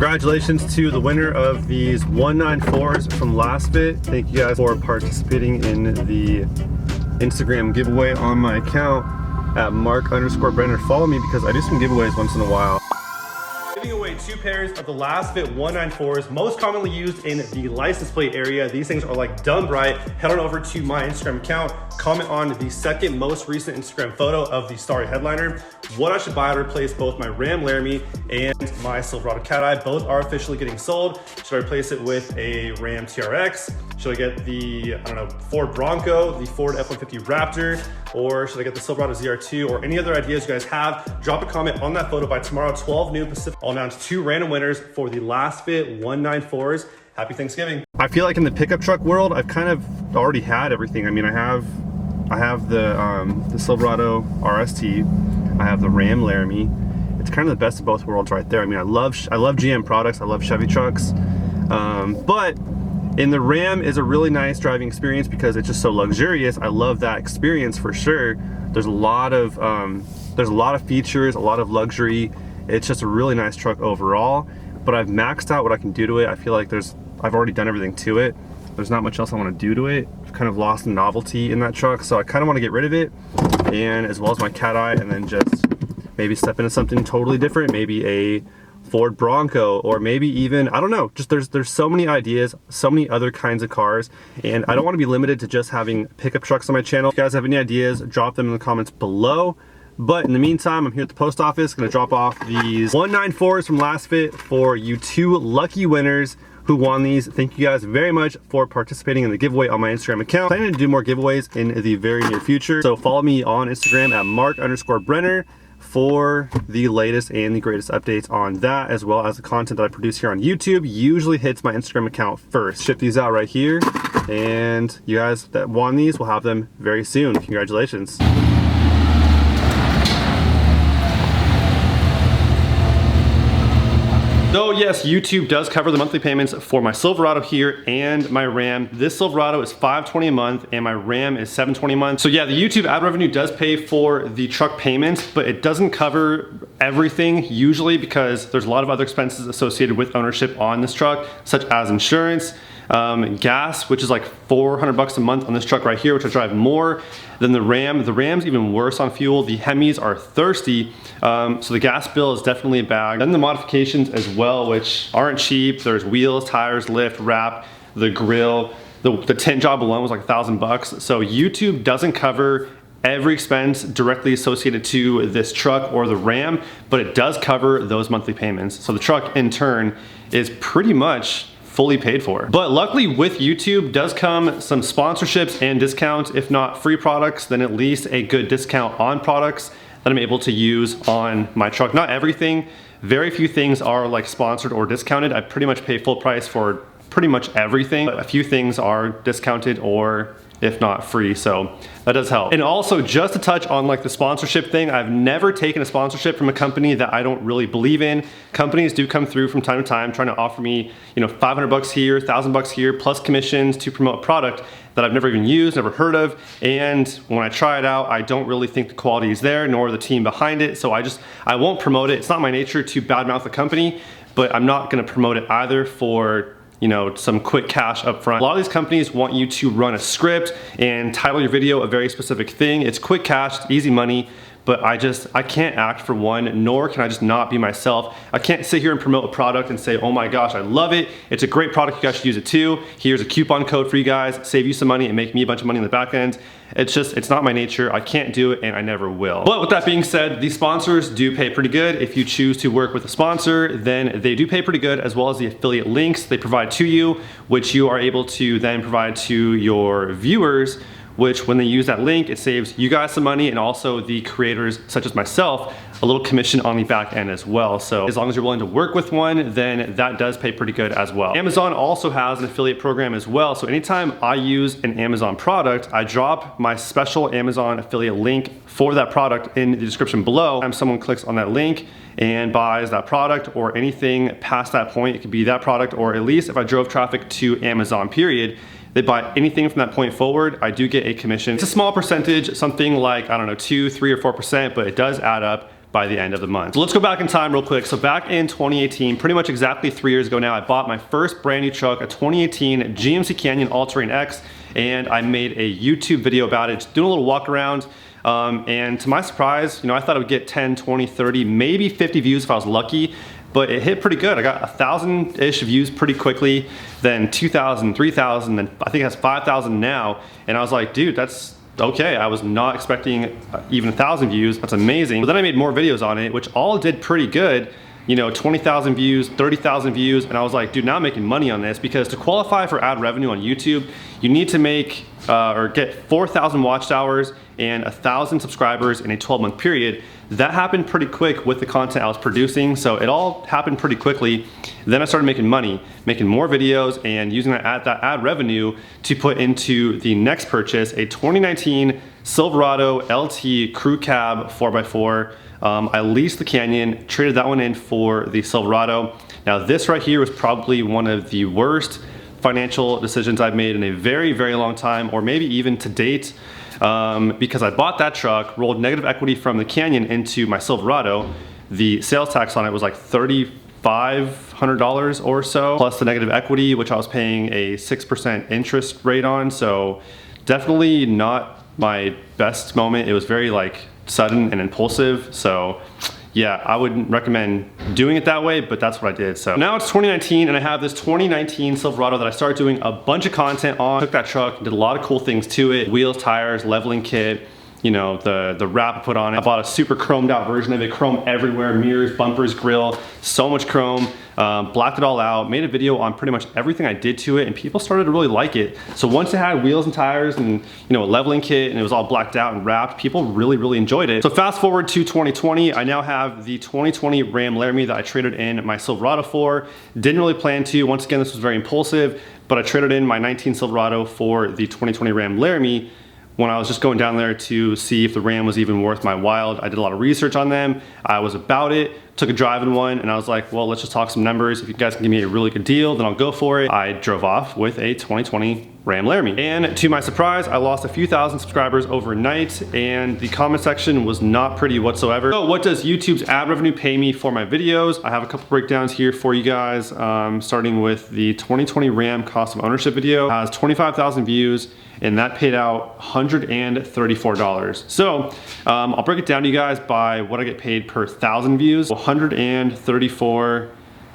Congratulations to the winner of these 194s from last fit. Thank you guys for participating in the Instagram giveaway on my account at Mark_Brenner. Follow me because I do some giveaways once in a while. Giving away 2 pairs of the last fit 194s, most commonly used in the license plate area. These things are like done bright. Head on over to my Instagram account, comment on the second most recent Instagram photo of the starry headliner, what I should buy to replace both my Ram Laramie and my Silverado Cat Eye. Both are officially getting sold. Should I replace it with a Ram TRX? Should I get the, Ford Bronco, the Ford F-150 Raptor, or should I get the Silverado ZR2, or any other ideas you guys have? Drop a comment on that photo by tomorrow, 12 noon Pacific. I'll announce 2 random winners for the last fit 194s. Happy Thanksgiving. I feel like in the pickup truck world, I've kind of already had everything. I mean, I have the Silverado RST. I have the Ram Laramie. It's kind of the best of both worlds right there. I mean, I love GM products. I love Chevy trucks. But in the Ram is a really nice driving experience because it's just so luxurious. I love that experience for sure. There's a lot of features, a lot of luxury. It's just a really nice truck overall. But I've maxed out what I can do to it. I feel like I've already done everything to it. There's not much else I want to do to it. I've kind of lost the novelty in that truck, so I kind of want to get rid of it, and as well as my Cat Eye, and then just maybe step into something totally different, maybe a Ford Bronco, or maybe even, I don't know, just there's so many ideas, so many other kinds of cars, and I don't want to be limited to just having pickup trucks on my channel. If you guys have any ideas, drop them in the comments below. But in the meantime, I'm here at the post office, gonna drop off these 194s from last fit for you 2 lucky winners who won these. Thank you guys very much for participating in the giveaway on my Instagram account. Planning to do more giveaways in the very near future, so follow me on Instagram at Mark_Brenner for the latest and the greatest updates on that, as well as the content that I produce here on YouTube usually hits my Instagram account first. Ship these out right here, and you guys that won these will have them very soon. Congratulations. So yes, YouTube does cover the monthly payments for my Silverado here and my Ram. This Silverado is $520 a month and my Ram is $720 a month. So yeah, the YouTube ad revenue does pay for the truck payments, but it doesn't cover everything usually because there's a lot of other expenses associated with ownership on this truck, such as insurance, gas, which is like $400 a month on this truck right here, which I drive more than the Ram. The Ram's even worse on fuel. The Hemis are thirsty, so the gas bill is definitely a bag. Then the modifications as well, which aren't cheap. There's wheels, tires, lift, wrap, the grill. The tint job alone was like $1,000. So YouTube doesn't cover every expense directly associated to this truck or the Ram, but it does cover those monthly payments. So the truck in turn is pretty much fully paid for. But luckily with YouTube does come some sponsorships and discounts. If not free products, then at least a good discount on products that I'm able to use on my truck. Not everything, very few things are like sponsored or discounted. I pretty much pay full price for pretty much everything, but a few things are discounted or if not free, so that does help. And also just to touch on like the sponsorship thing, I've never taken a sponsorship from a company that I don't really believe in. Companies do come through from time to time trying to offer me, $500 here, $1,000 here, plus commissions to promote a product that I've never even used, never heard of. And when I try it out, I don't really think the quality is there, nor the team behind it. So I won't promote it. It's not my nature to badmouth the company, but I'm not gonna promote it either for some quick cash up front. A lot of these companies want you to run a script and title your video a very specific thing. It's quick cash, easy money, but I can't act for one, nor can I just not be myself. I can't sit here and promote a product and say, oh my gosh, I love it. It's a great product, you guys should use it too. Here's a coupon code for you guys, save you some money and make me a bunch of money in the back end. It's not my nature. I can't do it and I never will. But with that being said, these sponsors do pay pretty good. If you choose to work with a sponsor, then they do pay pretty good, as well as the affiliate links they provide to you, which you are able to then provide to your viewers, which when they use that link, it saves you guys some money and also the creators such as myself a little commission on the back end as well. So as long as you're willing to work with one, then that does pay pretty good as well. Amazon also has an affiliate program as well. So anytime I use an Amazon product, I drop my special Amazon affiliate link for that product in the description below. If someone clicks on that link and buys that product or anything past that point, it could be that product, or at least if I drove traffic to Amazon period, they buy anything from that point forward, I do get a commission. It's a small percentage, something like, I don't know, 2, 3, or 4%, but it does add up by the end of the month. So let's go back in time real quick. So back in 2018, pretty much exactly 3 years ago now, I bought my first brand new truck, a 2018 GMC Canyon All-Terrain X, and I made a YouTube video about it, just doing a little walk around. And to my surprise, I thought I would get 10, 20, 30, maybe 50 views if I was lucky, but it hit pretty good. I got 1,000-ish views pretty quickly, then 2,000, 3,000, then I think it has 5,000 now. And I was like, dude, that's okay. I was not expecting even 1,000 views. That's amazing. But then I made more videos on it, which all did pretty good. 20,000 views, 30,000 views, and I was like, dude, now I'm making money on this, because to qualify for ad revenue on YouTube, you need to make or get 4,000 watch hours and 1,000 subscribers in a 12-month period. That happened pretty quick with the content I was producing, so it all happened pretty quickly. Then I started making money, making more videos, and using that ad revenue to put into the next purchase, a 2019 Silverado LT Crew Cab 4x4. I leased the Canyon, traded that one in for the Silverado. Now this right here was probably one of the worst financial decisions I've made in a very, very long time, or maybe even to date, because I bought that truck, rolled negative equity from the Canyon into my Silverado. The sales tax on it was like $3,500 or so, plus the negative equity, which I was paying a 6% interest rate on. So definitely not my best moment. It was very sudden and impulsive. So yeah, I wouldn't recommend doing it that way, but that's what I did. So now it's 2019, and I have this 2019 Silverado that I started doing a bunch of content on. Took that truck, did a lot of cool things to it. Wheels, tires, leveling kit, the wrap I put on it. I bought a super chromed out version of it, chrome everywhere, mirrors, bumpers, grill, so much chrome. Blacked it all out, made a video on pretty much everything I did to it, and people started to really like it. So once it had wheels and tires and a leveling kit, and it was all blacked out and wrapped, people really, really enjoyed it. So fast forward to 2020, I now have the 2020 Ram Laramie that I traded in my Silverado for. Didn't really plan to. Once again, this was very impulsive, but I traded in my 19 Silverado for the 2020 Ram Laramie when I was just going down there to see if the Ram was even worth my while. I did a lot of research on them. I was about it, took a drive in one, and I was like, well, let's just talk some numbers. If you guys can give me a really good deal, then I'll go for it. I drove off with a 2020 Ram Laramie. And to my surprise, I lost a few thousand subscribers overnight, and the comment section was not pretty whatsoever. So what does YouTube's ad revenue pay me for my videos? I have a couple breakdowns here for you guys, starting with the 2020 Ram cost of ownership video. It has 25,000 views, and that paid out $134. So I'll break it down to you guys by what I get paid per 1,000 views. 134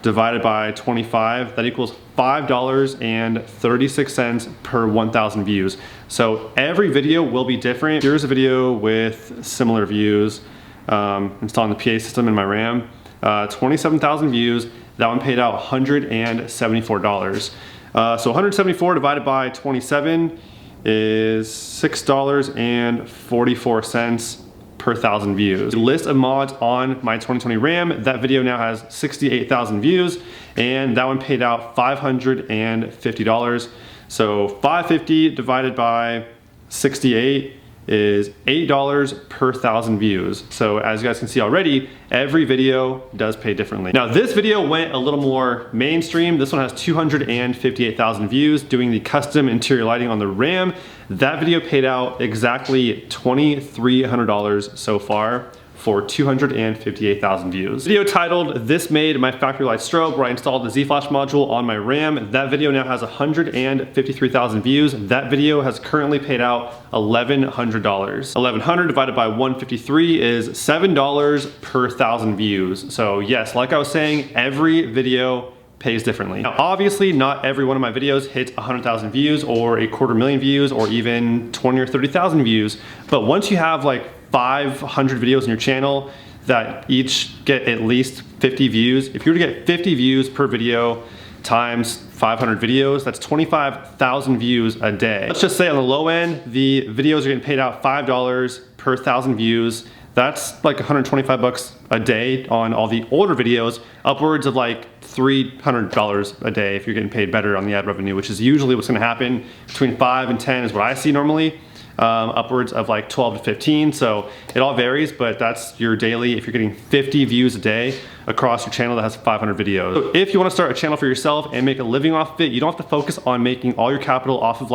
divided by 25, that equals $5.36 per 1,000 views. So every video will be different. Here's a video with similar views, installing the PA system in my Ram. 27,000 views, that one paid out $174. So 174 divided by 27 is $6.44 per 1,000 views. The list of mods on my 2020 Ram, that video now has 68,000 views, and that one paid out $550. So 550 divided by 68 is $8 per 1,000 views. So as you guys can see already, every video does pay differently. Now this video went a little more mainstream. This one has 258,000 views, doing the custom interior lighting on the Ram. That video paid out exactly $2,300 so far for 258,000 views. Video titled, "This Made My Factory Light Strobe," where I installed the Z-Flash module on my Ram. That video now has 153,000 views. That video has currently paid out $1,100. 1,100 divided by 153 is $7 per 1,000 views. So yes, like I was saying, every video pays differently. Now, obviously not every one of my videos hits 100,000 views or 250,000 views or even 20 or 30,000 views. But once you have 500 videos on your channel that each get at least 50 views, if you were to get 50 views per video times 500 videos, that's 25,000 views a day. Let's just say on the low end, the videos are getting paid out $5 per 1,000 views. That's $125 a day on all the older videos, upwards of $300 a day if you're getting paid better on the ad revenue, which is usually what's gonna happen. Between 5 and 10 is what I see normally. Upwards of 12 to 15. So it all varies, but that's your daily if you're getting 50 views a day across your channel that has 500 videos. So if you want to start a channel for yourself and make a living off of it, you don't have to focus on making all your capital off of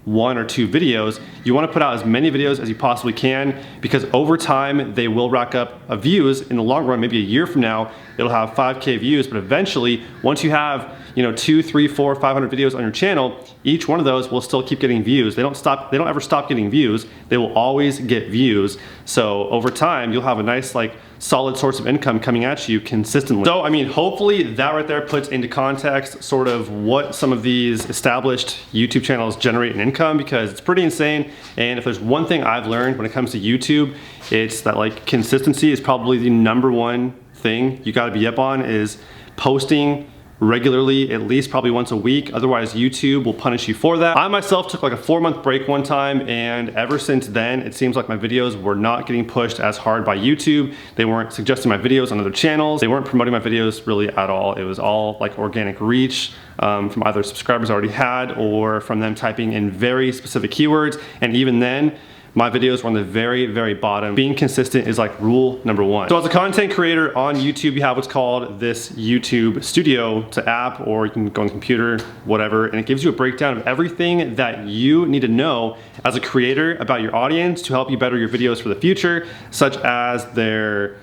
1 or 2 videos. You want to put out as many videos as you possibly can, because over time they will rack up views. In the long run, maybe a year from now, it'll have 5K views, but eventually, once you have 2, 3, 4, 500 videos on your channel, each one of those will still keep getting views. They don't ever stop getting views. They will always get views. So over time, you'll have a nice, like, solid source of income coming at you consistently. So, I mean, hopefully that right there puts into context sort of what some of these established YouTube channels generate in income, because it's pretty insane. And if there's one thing I've learned when it comes to YouTube, it's that, like, consistency is probably the #1 thing you gotta be up on, is posting regularly, at least probably once a week. Otherwise, YouTube will punish you for that. I myself took like a 4-month break one time, and ever since then, it seems like my videos were not getting pushed as hard by YouTube. They weren't suggesting my videos on other channels. They weren't promoting my videos really at all. It was all like organic reach from either subscribers I already had or from them typing in very specific keywords. And even then, my videos were on the very, very bottom. Being consistent is like rule #1. So as a content creator on YouTube, you have what's called this YouTube Studio. It's an app, or you can go on the computer, whatever, and it gives you a breakdown of everything that you need to know as a creator about your audience to help you better your videos for the future, such as their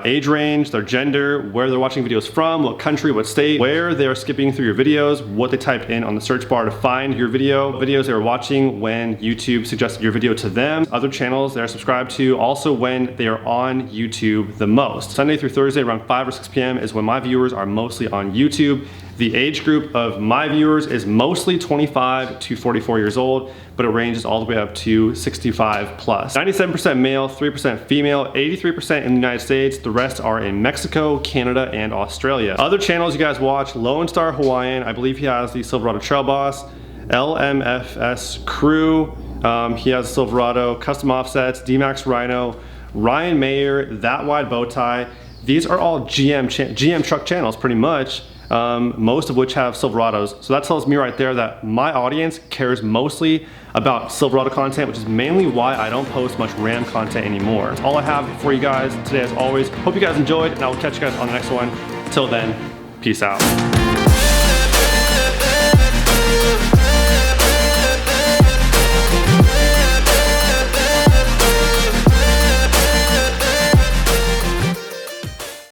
age range, their gender, where they're watching videos from, what country, what state, where they're skipping through your videos, what they type in on the search bar to find your video, videos they were watching when YouTube suggested your video to them, other channels they're subscribed to, also when they are on YouTube the most. Sunday through Thursday around 5 or 6 p.m. is when my viewers are mostly on YouTube. The age group of my viewers is mostly 25 to 44 years old, but it ranges all the way up to 65 plus. 97% male, 3% female, 83% in the United States. The rest are in Mexico, Canada, and Australia. Other channels you guys watch: Lone Star Hawaiian, I believe he has the Silverado Trail Boss, LMFS Crew, he has Silverado, Custom Offsets, D-Max Rhino, Ryan Mayer, That Wide Bow Tie. These are all GM truck channels pretty much. Most of which have Silverados. So that tells me right there that my audience cares mostly about Silverado content, which is mainly why I don't post much Ram content anymore. That's all I have for you guys today as always. Hope you guys enjoyed, and I will catch you guys on the next one. Till then, peace out.